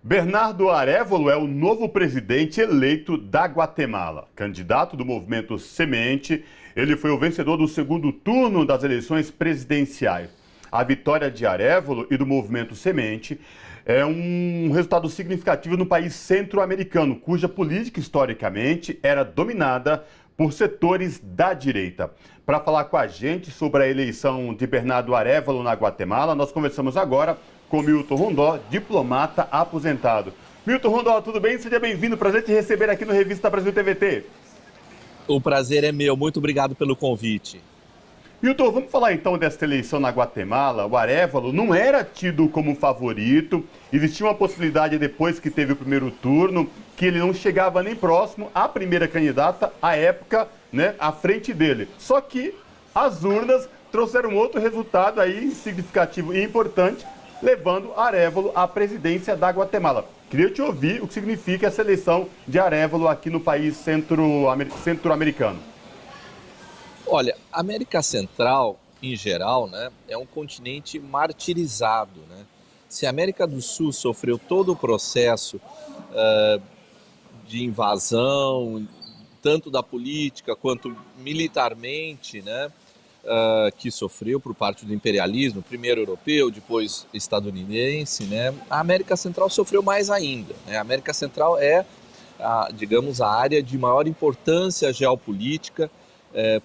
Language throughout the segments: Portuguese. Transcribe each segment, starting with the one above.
Bernardo Arévalo é o novo presidente eleito da Guatemala. Candidato do movimento Semente, ele foi o vencedor do segundo turno das eleições presidenciais. A vitória de Arévalo e do movimento Semente é um resultado significativo no país centro-americano, cuja política historicamente era dominada por setores da direita. Para falar com a gente sobre a eleição de Bernardo Arévalo na Guatemala, nós conversamos agora com Milton Rondó, diplomata aposentado. Milton Rondó, tudo bem? Seja bem-vindo. Prazer te receber aqui no Revista Brasil TVT. O prazer é meu. Muito obrigado pelo convite. Milton, vamos falar então desta eleição na Guatemala. O Arévalo não era tido como favorito. Existia uma possibilidade, depois que teve o primeiro turno, que ele não chegava nem próximo à primeira candidata, à época, à frente dele. Só que as urnas trouxeram outro resultado aí significativo e importante, levando Arévalo à presidência da Guatemala. Queria te ouvir o que significa essa eleição de Arévalo aqui no país centro-americano. Olha, a América Central, em geral, é um continente martirizado. Se a América do Sul sofreu todo o processo de invasão, tanto da política quanto militarmente, que sofreu por parte do imperialismo, primeiro europeu, depois estadunidense, a América Central sofreu mais ainda. A América Central é, digamos, a área de maior importância geopolítica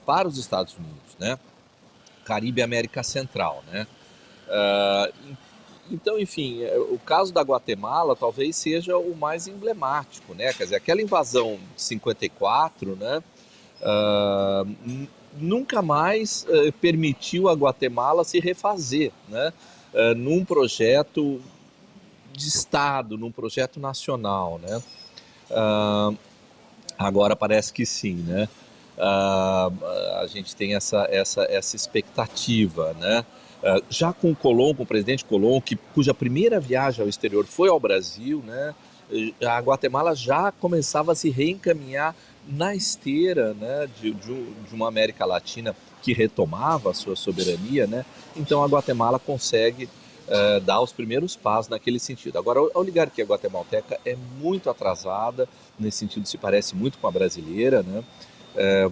para os Estados Unidos, Caribe e América Central, Então, enfim, o caso da Guatemala talvez seja o mais emblemático, Quer dizer, aquela invasão de 54, nunca mais permitiu a Guatemala se refazer, num projeto de Estado, num projeto nacional, Agora parece que sim, A gente tem essa expectativa, Já com o Colom, com o presidente Colom, cuja primeira viagem ao exterior foi ao Brasil, a Guatemala já começava a se reencaminhar na esteira de uma América Latina que retomava a sua soberania, Então a Guatemala consegue dar os primeiros passos naquele sentido. Agora, a oligarquia guatemalteca é muito atrasada, nesse sentido se parece muito com a brasileira,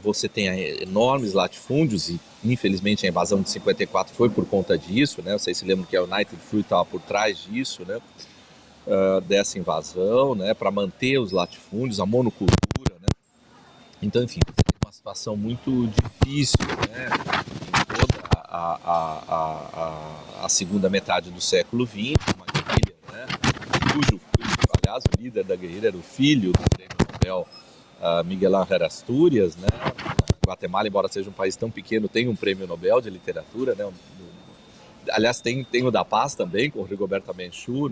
Você tem enormes latifúndios e, infelizmente, a invasão de 54 foi por conta disso, Vocês se lembram que a United Fruit estava por trás disso, dessa invasão, para manter os latifúndios, a monocultura, Então, enfim, você tem uma situação muito difícil, em toda a segunda metade do século XX, uma guerrilha, aliás, o líder da guerrilha era o filho do prêmio Nobel Miguel Ángel Astúrias, Guatemala, embora seja um país tão pequeno, tem um prêmio Nobel de literatura, Aliás, tem o da Paz também, com o Rigoberta Menchú,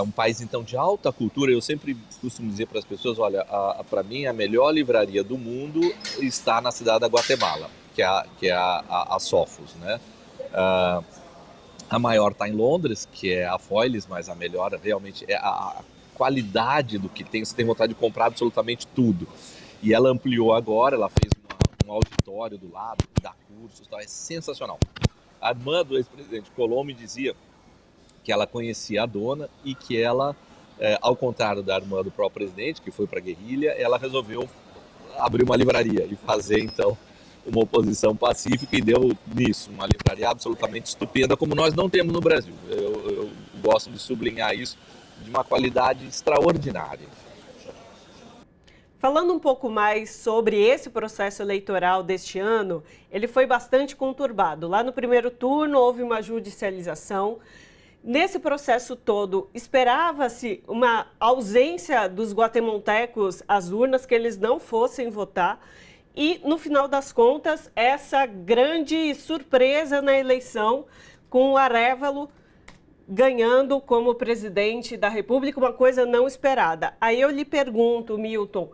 Um país, então, de alta cultura. Eu sempre costumo dizer para as pessoas, olha, para mim a melhor livraria do mundo está na cidade da Guatemala, que é a Sophos, A maior está em Londres, que é a Foyles, mas a melhor realmente é a qualidade do que tem. Você tem vontade de comprar absolutamente tudo. E ela ampliou agora, ela fez um auditório do lado, dá cursos, é sensacional. A irmã do ex-presidente Colom me dizia que ela conhecia a dona e que ela, ao contrário da irmã do próprio presidente, que foi para a guerrilha, ela resolveu abrir uma livraria e fazer, então, uma oposição pacífica, e deu nisso, uma livraria absolutamente estupenda, como nós não temos no Brasil. Eu gosto de sublinhar isso, de uma qualidade extraordinária. Falando um pouco mais sobre esse processo eleitoral deste ano, ele foi bastante conturbado. Lá no primeiro turno houve uma judicialização. Nesse processo todo, esperava-se uma ausência dos guatemaltecos às urnas, que eles não fossem votar. E, no final das contas, essa grande surpresa na eleição, com o Arévalo ganhando como presidente da República, uma coisa não esperada. Aí eu lhe pergunto, Milton,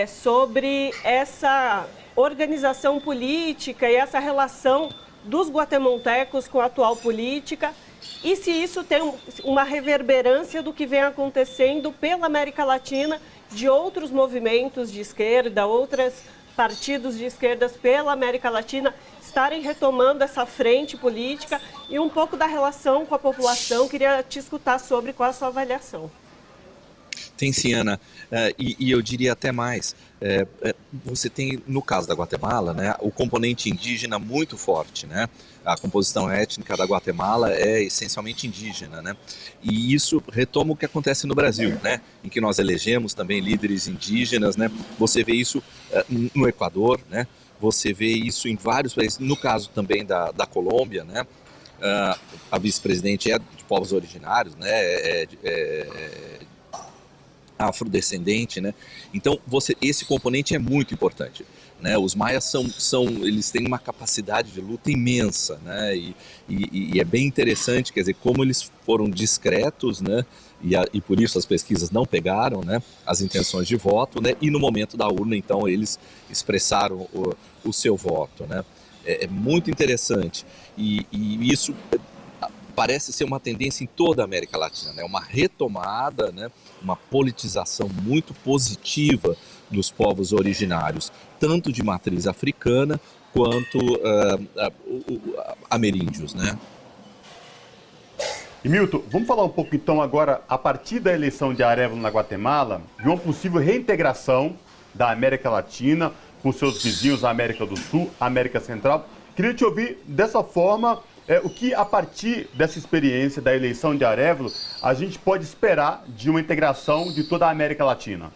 sobre essa organização política e essa relação dos guatemaltecos com a atual política, e se isso tem uma reverberância do que vem acontecendo pela América Latina, de outros movimentos de esquerda, outros partidos de esquerdas pela América Latina, estarem retomando essa frente política e um pouco da relação com a população. Queria te escutar sobre qual a sua avaliação. Tem sim, Ana, e eu diria até mais, você tem, no caso da Guatemala, né, o componente indígena muito forte, né? A composição étnica da Guatemala é essencialmente indígena, né? E isso retoma o que acontece no Brasil, né? Em que nós elegemos também líderes indígenas, né? Você vê isso no Equador, né? Você vê isso em vários países, no caso também da Colômbia, né? A vice-presidente é de povos originários, né? Afrodescendente, né? Então, esse componente é muito importante, né? Os maias eles têm uma capacidade de luta imensa, né? E é bem interessante, quer dizer, como eles foram discretos, né? E por isso as pesquisas não pegaram, né? As intenções de voto, né? E no momento da urna, então, eles expressaram o seu voto, né? É muito interessante e isso parece ser uma tendência em toda a América Latina, né? Uma retomada, né? Uma politização muito positiva dos povos originários, tanto de matriz africana quanto ameríndios, né? E Milton, vamos falar um pouco então agora, a partir da eleição de Arévalo na Guatemala, de uma possível reintegração da América Latina com seus vizinhos, a América do Sul, a América Central. Queria te ouvir dessa forma, o que a partir dessa experiência da eleição de Arévalo, a gente pode esperar de uma integração de toda a América Latina?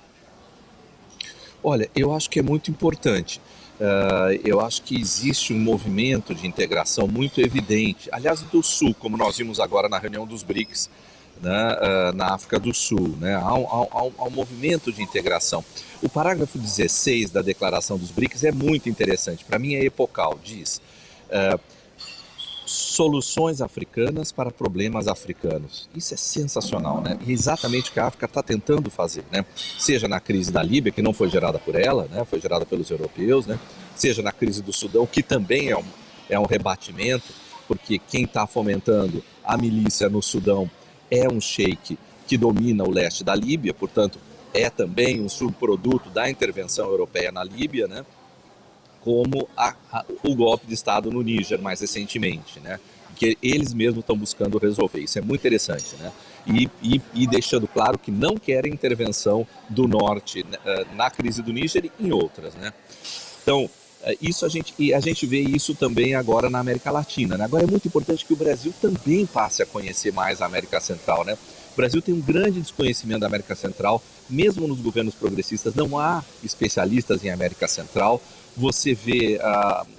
Olha, eu acho que é muito importante. Eu acho que existe um movimento de integração muito evidente. Aliás, do Sul, como nós vimos agora na reunião dos BRICS, né, na África do Sul, né, há um movimento de integração. O parágrafo 16 da Declaração dos BRICS é muito interessante. Para mim é epocal. Diz: soluções africanas para problemas africanos. Isso é sensacional, né? E é exatamente o que a África está tentando fazer, né? Seja na crise da Líbia, que não foi gerada por ela, né? Foi gerada pelos europeus, né? Seja na crise do Sudão, que também é um rebatimento, porque quem está fomentando a milícia no Sudão é um sheik que domina o leste da Líbia, portanto, é também um subproduto da intervenção europeia na Líbia, né? Como o golpe de Estado no Níger, mais recentemente, né? Que eles mesmos estão buscando resolver. Isso é muito interessante, né? E deixando claro que não querem intervenção do Norte na crise do Níger e em outras, né? Então, a gente vê isso também agora na América Latina, né? Agora é muito importante que o Brasil também passe a conhecer mais a América Central, né? O Brasil tem um grande desconhecimento da América Central, mesmo nos governos progressistas não há especialistas em América Central. Você vê,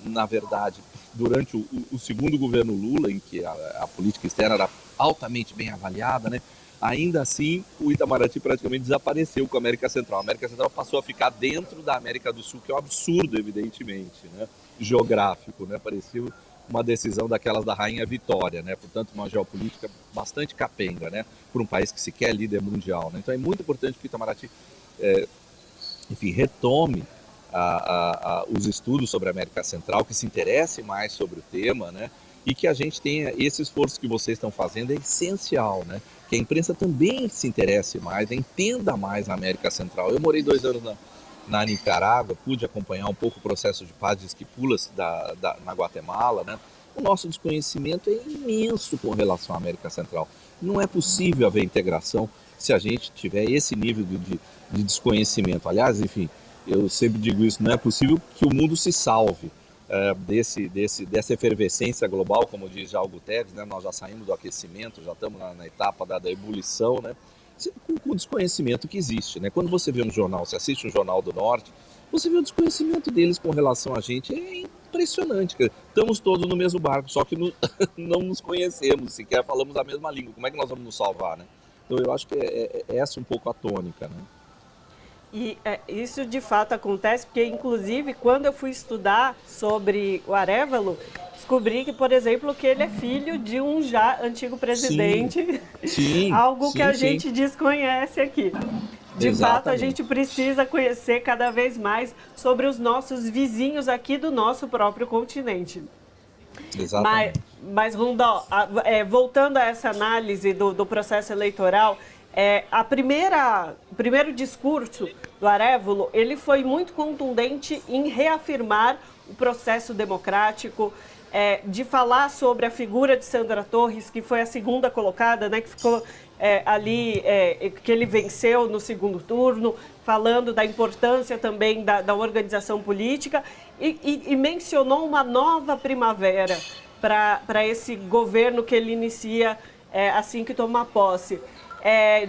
na verdade, durante o segundo governo Lula, em que a política externa era altamente bem avaliada, né? Ainda assim, o Itamaraty praticamente desapareceu com a América Central. A América Central passou a ficar dentro da América do Sul, que é um absurdo, evidentemente, né? Geográfico, né? Parecia uma decisão daquelas da Rainha Vitória, né? Portanto, uma geopolítica bastante capenga, né? Por um país que sequer é líder mundial, né? Então é muito importante que o Itamaraty, enfim, retome os estudos sobre a América Central, que se interesse mais sobre o tema, né? E que a gente tenha esse esforço que vocês estão fazendo é essencial, né? Que a imprensa também se interesse mais, entenda mais a América Central. Eu morei 2 anos na Nicarágua, pude acompanhar um pouco o processo de paz de Esquipulas na Guatemala, né? O nosso desconhecimento é imenso com relação à América Central. Não é possível haver integração se a gente tiver esse nível de desconhecimento. Aliás, enfim, eu sempre digo isso, não é possível que o mundo se salve dessa efervescência global, como diz já o Guterres, né? Nós já saímos do aquecimento, já estamos na etapa da ebulição, né? Com o desconhecimento que existe, né? Quando você vê um jornal, você assiste um jornal do Norte, você vê o desconhecimento deles com relação a gente, é impressionante. Estamos todos no mesmo barco, só que não nos conhecemos, sequer falamos a mesma língua. Como é que nós vamos nos salvar, né? Então eu acho que é essa um pouco a tônica, né? E isso de fato acontece porque, inclusive, quando eu fui estudar sobre o Arévalo, descobri que, por exemplo, que ele é filho de um já antigo presidente, sim, algo que a gente desconhece aqui. De fato, a gente precisa conhecer cada vez mais sobre os nossos vizinhos aqui do nosso próprio continente. Exatamente. Mas Rondó, voltando a essa análise do processo eleitoral, o primeiro discurso do Arévalo, ele foi muito contundente em reafirmar o processo democrático, de falar sobre a figura de Sandra Torres, que foi a segunda colocada, né, que ficou ali, que ele venceu no segundo turno, falando da importância também da organização política e mencionou uma nova primavera para esse governo que ele inicia assim que toma posse.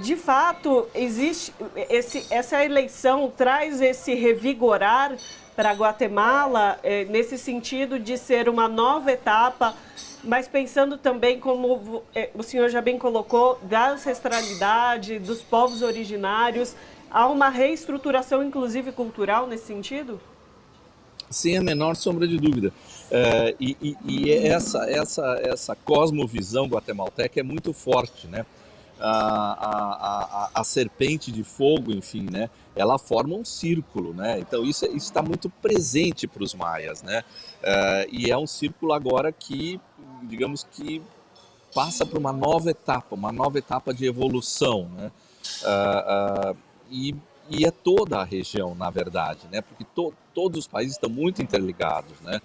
De fato, existe essa eleição traz esse revigorar para Guatemala, nesse sentido de ser uma nova etapa, mas pensando também, como o senhor já bem colocou, da ancestralidade, dos povos originários. Há uma reestruturação, inclusive, cultural nesse sentido? Sem a menor sombra de dúvida. E essa cosmovisão guatemalteca é muito forte, né? A serpente de fogo, enfim, né? Ela forma um círculo, né? Então isso está muito presente para os maias, né? E é um círculo agora que, digamos que, passa por uma nova etapa de evolução, né? E é toda a região, na verdade, né? Porque todos os países estão muito interligados, né?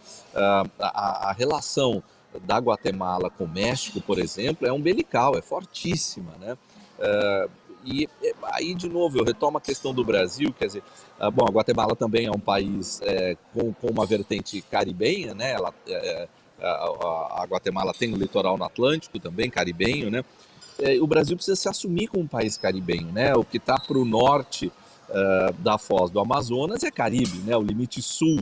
A relação da Guatemala com o México, por exemplo, é umbilical, é fortíssima, né? E aí, de novo, eu retomo a questão do Brasil, quer dizer, bom, a Guatemala também é um país com uma vertente caribenha, né? A Guatemala tem o litoral no Atlântico também, caribenho, né? O Brasil precisa se assumir como um país caribenho, né? O que está para o norte da foz do Amazonas é Caribe, né? O limite sul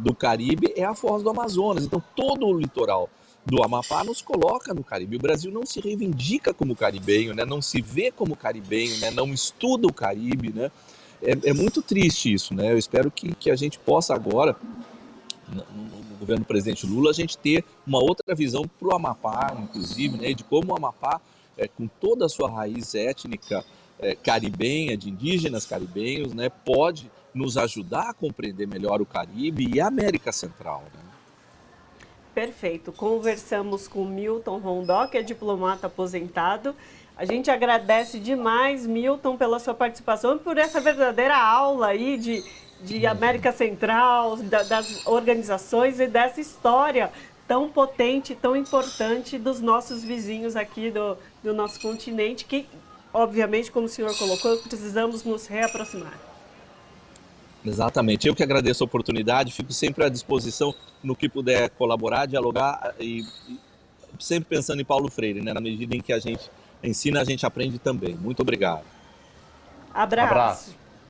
do Caribe é a foz do Amazonas. Então, todo o litoral do Amapá nos coloca no Caribe. O Brasil não se reivindica como caribenho, né? Não se vê como caribenho, né? Não estuda o Caribe, né? É muito triste isso, né? Eu espero que a gente possa agora, no governo do presidente Lula, a gente ter uma outra visão para o Amapá, inclusive, né? De como o Amapá, com toda a sua raiz étnica caribenha, de indígenas caribenhos, né? Pode nos ajudar a compreender melhor o Caribe e a América Central, né? Perfeito. Conversamos com Milton Rondó, que é diplomata aposentado. A gente agradece demais, Milton, pela sua participação e por essa verdadeira aula aí de América Central, das organizações e dessa história tão potente, tão importante dos nossos vizinhos aqui do nosso continente, que, obviamente, como o senhor colocou, precisamos nos reaproximar. Exatamente. Eu que agradeço a oportunidade, fico sempre à disposição no que puder colaborar, dialogar e sempre pensando em Paulo Freire, né? Na medida em que a gente ensina, a gente aprende também. Muito obrigado. Abraço.